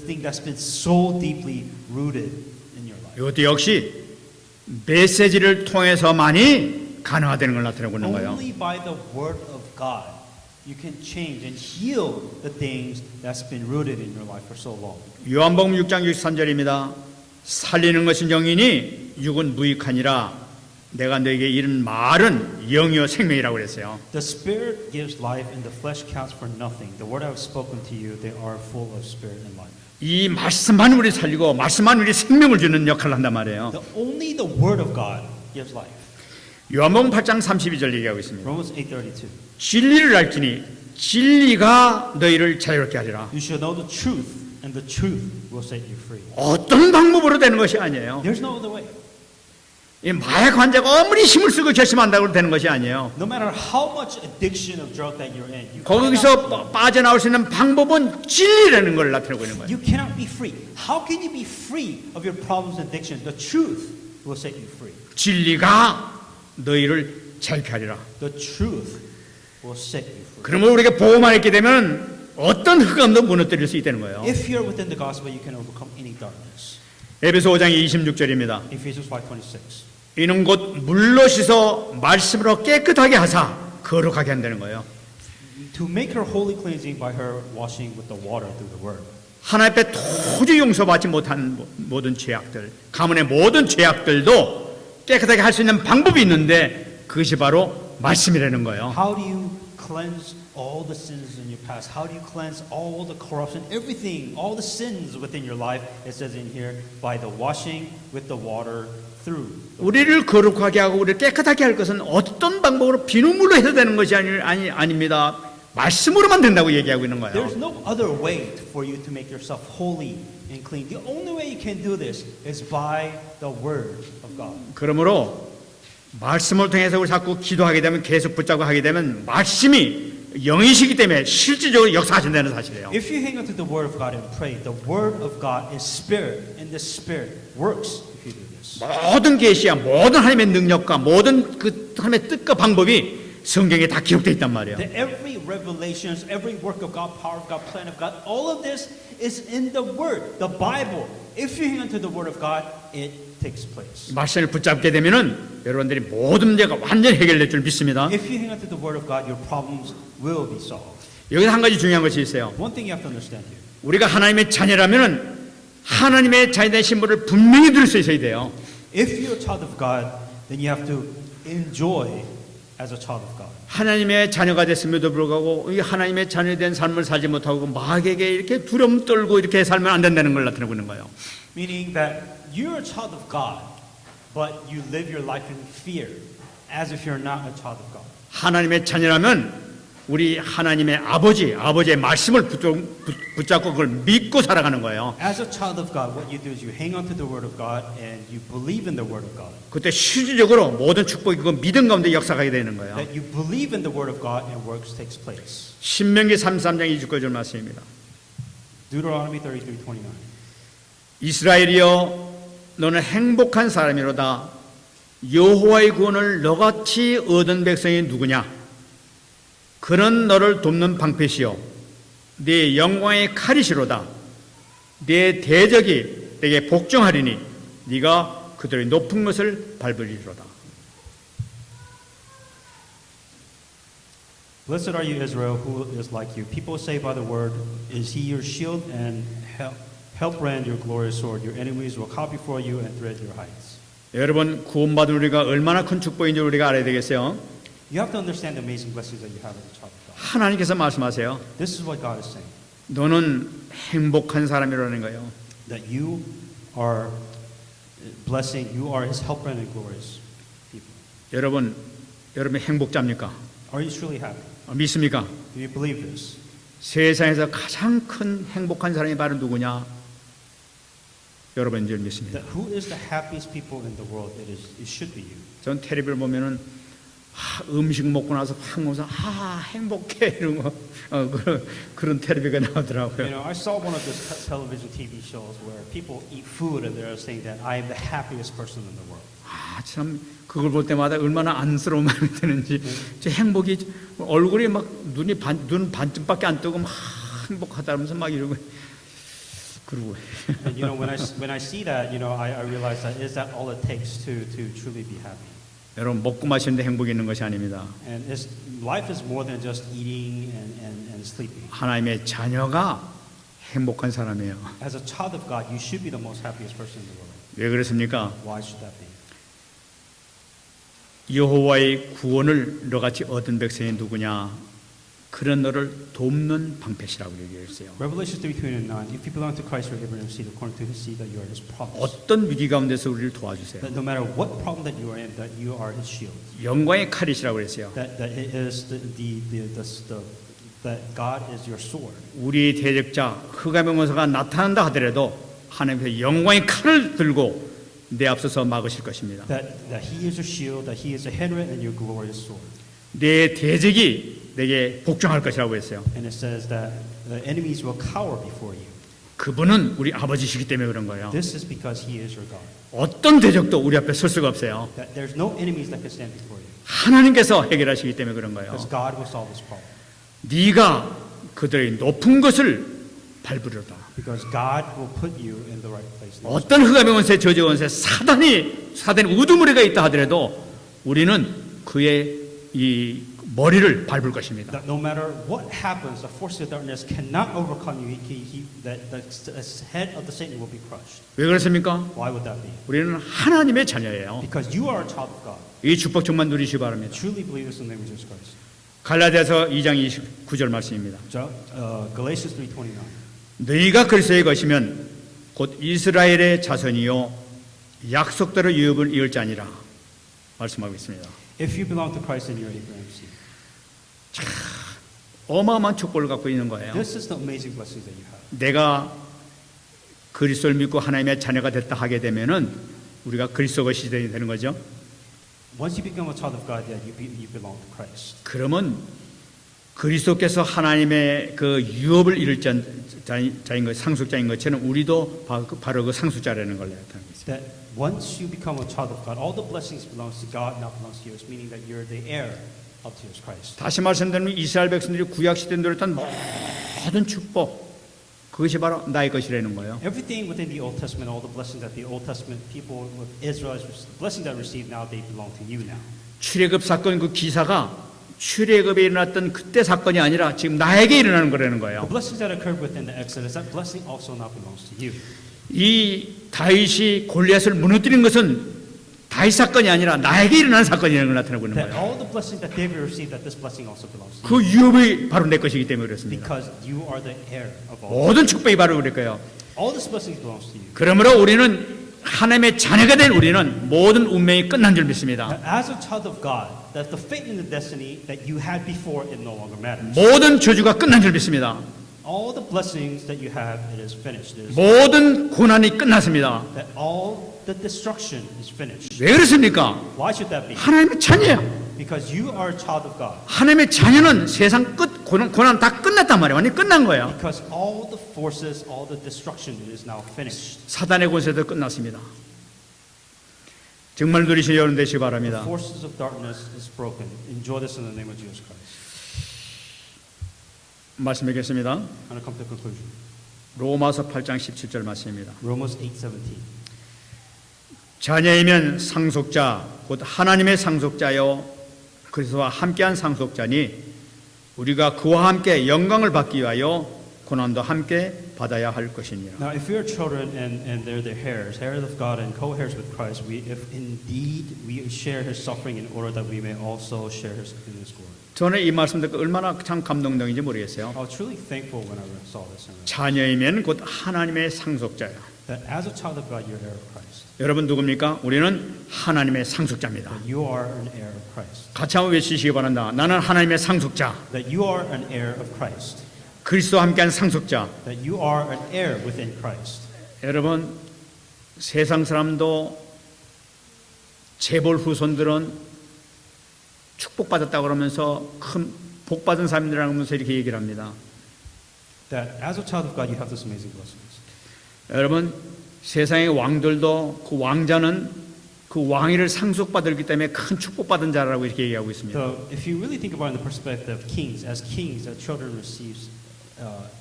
thing that's been so deeply rooted in your life? 이것도 역시 메시지를 통해서만이 가능하다는 걸 나타내고 있는 거예요. Only by the Word of God you can change and heal the things that's been rooted in your life for so long. 요한복음 6장 63절입니다. 살리는 것은 영이니 육은 무익하니라. 내가 너에게 이른 말은 영이요 생명이라고 그랬어요. The Spirit gives life and the flesh counts for nothing. The word I have spoken to you, they are full of spirit and life. 이 말씀만 우리 살리고 말씀만 우리 생명을 주는 역할을 한단 말이에요. Only the Word of God gives life. 요한복음 8장 32절 얘기하고 있습니다. Romans 8:32. 진리를 알지니 진리가 너희를 자유롭게 하리라. You shall know the truth, and the truth will set you free. 어떤 방법으로 되는 것이 아니에요. There's no other way. 이 마약 환자가 아무리 힘을 쓰고 결심한다고 되는 것이 아니에요. No matter how much addiction of drug that you're in, 거기서 빠져나올 수 있는 방법은 진리라는 걸 나타내고 있는 거예요. you cannot be free. How can you be free of your problems and addiction? The truth will set you free. 진리가 너희를 자유케 하리라. The truth will set you free. 그러면 우리가 보호만 있게 되면 어떤 흑암도 무너뜨릴 수 있다는 거예요. If you're within the gospel, you can overcome any darkness. 에베소 5장 26절입니다. Ephesians 5:26. 이는 곧 물로 씻어 말씀으로 깨끗하게 하사 거룩하게 한다는 거예요. To make her holy cleansing by her washing with the water through the word. 하나님 앞에 도저히 용서받지 못한 모든 죄악들, 가문의 모든 죄악들도 깨끗하게 할 수 있는 방법이 있는데 그것이 바로 말씀이라는 거예요. How do you cleanse all the sins in your past? How do you cleanse all the corruption, everything, all the sins within your life? It says in here, by the washing with the water through. 우리를 거룩하게 하고 우리를 깨끗하게 할 것은 어떤 방법으로 비누물로 해서 되는 것이 아닙니다. 말씀으로만 된다고 얘기하고 있는 거예요. There's no other way for you to make yourself holy and clean. The only way you can do this is by the word of God. 그러므로 말씀을 통해서 우리 자꾸 기도하게 되면 계속 붙잡고 하게 되면 말씀이 영이시기 때문에 실질적으로 역사하신다는 사실이에요. If you hang on to the word of God and pray, the word of God is spirit, and the spirit works if you do this. 모든 계시야, 모든 하나님의 능력과 모든 그 하나님의 뜻과 방법이 성경에 다 기록되어 있단 말이에요. That every revelations, every work of God, power of God, plan of God, all of this is in the Word, the Bible. If you hang on to the Word of God, it takes place. 말씀을 붙잡게 되면은 여러분들이 모든 문제가 완전히 해결될 줄 믿습니다. If you hang on to the Word of God, your problems will be solved. 여기서 한 가지 중요한 것이 있어요. One thing you have to understand here. 우리가 하나님의 자녀라면은 하나님의 자녀된 신분을 분명히 들을 수 있어야 돼요. If you're a child of God, then you have to enjoy as a child of God. 하나님의 자녀가 됐음에도 불구하고 이 하나님의 자녀된 삶을 살지 못하고 마귀에게 이렇게 두려움 떨고 이렇게 살면 안 된다는 걸 나타내고 있는 거예요. Meaning that you're a child of God, but you live your life in fear, as if you're not a child of God. 하나님의 자녀라면 우리 하나님의 아버지의 말씀을 붙잡고 그걸 믿고 살아가는 거예요. As a child of God, what you do is you hang on to the Word of God and you believe in the Word of God. 그때 실질적으로 모든 축복이 그 믿음 가운데 역사하게 되는 거예요. That you believe in the Word of God and works takes place. 신명기 33장 29절 말씀입니다. Deuteronomy 33:29. 이스라엘이여 너는 행복한 사람이로다. 여호와의 구원을 너같이 얻은 백성이 누구냐? 그는 너를 돕는 방패시요 네 영광의 칼이시로다. 네 대적이 내게 복종하리니 네가 그들의 높은 것을 밟으리로다. Blessed are you, Israel, who is like you. People say by the word, is he your shield and help brand your glorious sword. Your enemies will come before you and tread your heights. 여러분 구원받은 우리가 얼마나 큰 축복인지 우리가 알아야 되겠어요. You have to understand the amazing blessings that you have as a child of God. 하나님께서 말씀하세요. This is what God is saying. 너는 행복한 사람이라는 거예요. That you are blessing, you are his help brand and glorious people. 여러분 행복자입니까? Are you truly happy? 믿습니까? Do you believe this? 세상에서 가장 큰 행복한 사람이 바로 누구냐? 여러분 줄 믿습니다. That who is the happiest people in the world? It should be you. 전 텔레비를 보면은 음식 먹고 나서 확 먹어서 행복해 이런 거 그런 텔레비가 나오더라고요. You know, I saw one of those television TV shows where people eat food and they're saying that I am the happiest person in the world. 참 그걸 볼 때마다 얼마나 안쓰러운 마음이 드는지 제 행복이 얼굴이 막 눈 반쯤밖에 안 뜨고 막 행복하다면서 막 이러고 그러고. And you know, when I see that, you know, I realize that is that all it takes to truly be happy. 여러분 먹고 마시는데 행복이 있는 것이 아닙니다. And life is more than just eating and sleeping. 하나님의 자녀가 행복한 사람이에요. As a child of God, you should be the most happiest person in the world. 왜 그렇습니까? Why should that be? 여호와의 구원을 너같이 얻은 백성이 누구냐? 그런 너를 돕는 방패시라고 얘기했어요. Revelation 3:29. If you belong to Christ, you're able to see according to His seed that you are His promise. 어떤 위기 가운데서 우리를 도와주세요. That no matter what problem that you are in, that you are His shield. 영광의 칼이시라고 그랬어요. That it is that God is your sword. 우리 대적자 흑암의 나타난다 하더라도 하나님께서 영광의 칼을 들고 내 앞서서 막으실 것입니다. That He is your shield, that He is a headwind and your glorious sword. 내 대적이 내게 복종할 것이라고 했어요. And it says that the enemies will cower before you. 그분은 우리 아버지시기 때문에 그런 거예요. This is because He is your God. 어떤 대적도 우리 앞에 설 수가 없어요. That there's no enemies that can stand before you. 하나님께서 해결하시기 때문에 그런 거예요. Because God will solve this problem. 네가 그들의 높은 것을 밟으려다. Because God will put you in the right place. 어떤 흑암의 원세, 저주의 원세, 사단의 우두머리가 있다 하더라도 우리는 그의 이 머리를 밟을 것입니다. That no matter what happens, the forces of darkness cannot overcome you. That the head of the Satan will be crushed. 왜 그렇습니까? Why would that be? 우리는 하나님의 자녀예요. Because you are a child of God. 이 축복 정말 누리시기 바랍니다. Truly believe this in the name of Jesus Christ. 갈라디아서 2장 29절 말씀입니다. Galatians 3:29. 너희가 그리스도의 것이면 곧 이스라엘의 자손이요 약속대로 유업을 이을 자니라 말씀하고 있습니다. If you belong to Christ and you're Abraham's seed. 어마어마한 축복을 갖고 있는 거예요. This is the amazing blessings that you have. 내가 그리스도를 믿고 하나님의 자녀가 됐다 하게 되면은 우리가 그리스도가 시대이 되는 거죠. Once you become a child of God, yeah, you belong to Christ. 그러면 그리스도께서 하나님의 그 유업을 이룰 자인 것, 상속자인 것처럼 우리도 바로 그 상속자라는 걸 나타내고 있습니다. That once you become a child of God, all the blessings belongs to God, not belongs to you. It's meaning that you're the heir of Jesus Christ. 다시 말씀드리면 이스라엘 백성들이 구약 시대에 누렸던 모든 축복 그것이 바로 나의 것이라는 거예요. Everything within the Old Testament, all the blessings that the Old Testament people with Israel, blessings that received now, they belong to you now. 출애굽 사건 그 기사가 출애굽에 일어났던 그때 사건이 아니라 지금 나에게 일어나는 거라는 거예요. The blessings that occurred within the Exodus, that blessing also now belongs to you. 이 다윗이 골리앗을 무너뜨린 것은 다윗 사건이 아니라 나에게 일어나는 사건이라는 걸 나타내고 있는 That 거예요. all the blessings that David received, that this blessing also belongs to 그 you. 유업이 바로 내 것이기 때문에 그렇습니다. Because you are the heir of all. 모든 축복이 바로 우리 거예요. All this blessings belongs to you. 그러므로 우리는 하나님의 자녀가 된 우리는 모든 운명이 끝난 줄 믿습니다. That as a child of God, that the fate and the destiny that you had before it no longer matters. 모든 저주가 끝난 줄 믿습니다. All the blessings that you have, it is finished. It is 모든 고난이 끝났습니다. that all the destruction is finished. 왜 그렇습니까? Why should that be? 하나님의 자녀예요. Because you are a child of God. 하나님의 자녀는 세상 끝 고난 다 끝났단 말이에요. 완전히 끝난 거예요. Because all the forces, all the destruction is now finished. 사단의 권세도 끝났습니다. 정말 누리신 여러분 되시기 The 바랍니다. forces of darkness is broken. Enjoy this in the name of Jesus Christ. 말씀드리겠습니다. I'm going to come to a conclusion. 로마서 8장 17절 말씀입니다. Romans 8:17. 자녀이면 상속자 곧 하나님의 상속자요 그리스도와 함께한 상속자니 우리가 그와 함께 영광을 받기 위하여 고난도 함께 받아야 할 것이니라. Now, if we are children and they're the heirs, heirs of God and co-heirs with Christ, if indeed we share His suffering in order that we may also share His in His glory. 저는 이 말씀 듣고 얼마나 참 감동적인지 모르겠어요. I was truly thankful when I saw this. 자녀이면 곧 하나님의 상속자야. That as a child of God, you're heir of Christ. 여러분 누굽니까? 우리는 하나님의 상속자입니다. That you are an heir of Christ. 같이 한번 외치시기 바란다. 나는 하나님의 상속자. That you are an heir of Christ. 그리스도와 함께한 상속자. That you are an heir within Christ. 여러분 세상 사람도 재벌 후손들은 축복받았다고 그러면서 큰 복받은 사람들이라고 하면서 이렇게 얘기를 합니다. That as a child of God, you have this amazing blessings. 여러분 세상의 왕들도 그 왕자는 그 왕위를 상속받았기 때문에 큰 축복받은 자라고 이렇게 얘기하고 있습니다. So, if you really think about it in the perspective of kings, the children receives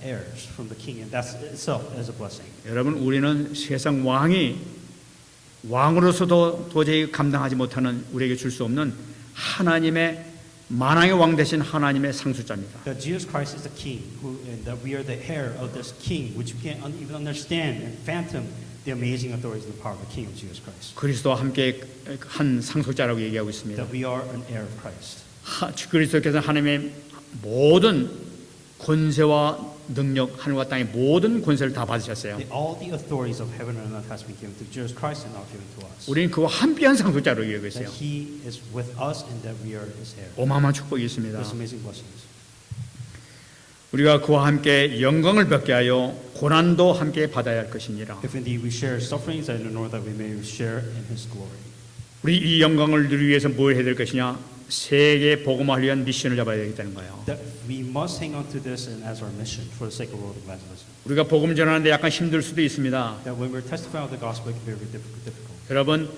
heirs from the king, and that's itself is a blessing. 여러분 우리는 세상 왕이 왕으로서도 도저히 감당하지 못하는 우리에게 줄 수 없는 하나님의 만왕의 왕 되신 하나님의 상속자입니다. That Jesus Christ is the king, and that we are the heir of this king, which we can't even understand and fathom the amazing authority and the power of the king of Jesus Christ. 그리스도와 함께 한 상속자라고 얘기하고 있습니다. That we are an heir of Christ. 그리스도께서 하나님의 모든 권세와 능력, 하늘과 땅의 모든 권세를 다 받으셨어요. All the authorities of heaven and earth has been given to Jesus Christ and now given to us. 우리는 그와 함께한 상속자로 얘기하고 있어요. That He is with us and that we are His heir. 어마어마한 축복이 있습니다. This amazing blessings. 우리가 그와 함께 영광을 받게 하여 고난도 함께 받아야 할 것이니라. If indeed we share sufferings, and in order that we may share in His glory. 우리 이 영광을 누리기 위해서 뭘 해야 될 것이냐? 세계 복음화를 위한 미션을 잡아야 되겠다는 거예요. That we must hang on to this and as our mission for the sake of world evangelism. 우리가 복음 전하는데 약간 힘들 수도 있습니다. That when we're testifying of the gospel, it can be very difficult. 여러분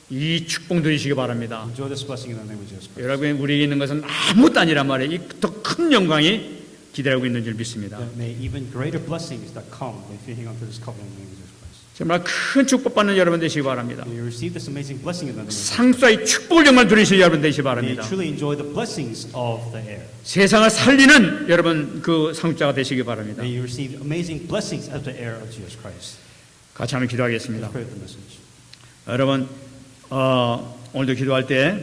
이 축복 누리시기 바랍니다. Enjoy this blessing in the name of Jesus Christ. 여러분 우리에게 있는 것은 아무것도 아니란 말이에요. 이 더 큰 영광이 기다리고 있는 줄 믿습니다. That may even greater blessings that come if you hang on to this covenant in the name of Jesus Christ. 정말 큰 축복 받는 여러분 되시기 바랍니다. May you receive this amazing blessing in the name of Jesus. 상수의 축복을 정말 누리실 여러분 되시기 May you 바랍니다. truly enjoy the blessings of the heir. 세상을 살리는 여러분 그 상수자가 되시기 바랍니다. May you receive amazing blessings as the heir of Jesus Christ. 같이 한번 기도하겠습니다. Let's pray with the message. 여러분 오늘도 기도할 때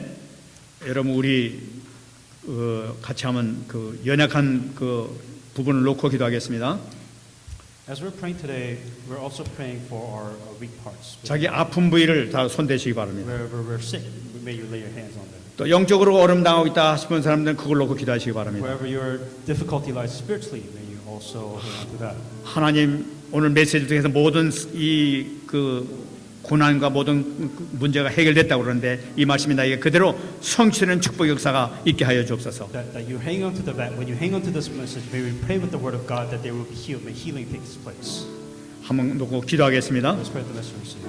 여러분 우리 같이 한번 그 연약한 그 부분을 놓고 기도하겠습니다. As we're praying today, we're also praying for our weak parts. 자기 아픈 부위를 다 손대시기 바랍니다. Wherever we're sick, may you lay your hands on them. 또 영적으로 어려움 당하고 있다 싶은 사람들은 그걸 놓고 기도하시기 바랍니다. Wherever your difficulty lies spiritually, may you also hang on to that. 하나님 오늘 메시지 중에서 모든 이 그 고난과 모든 문제가 해결됐다고 그러는데 이 말씀이 나에게 그대로 성취되는 축복 역사가 있게 하여 주옵소서. That you hang on to the back. When you hang on to this message, may we pray with the word of God that they will be healed. May healing take place. 한번 놓고 기도하겠습니다. Let's pray the message.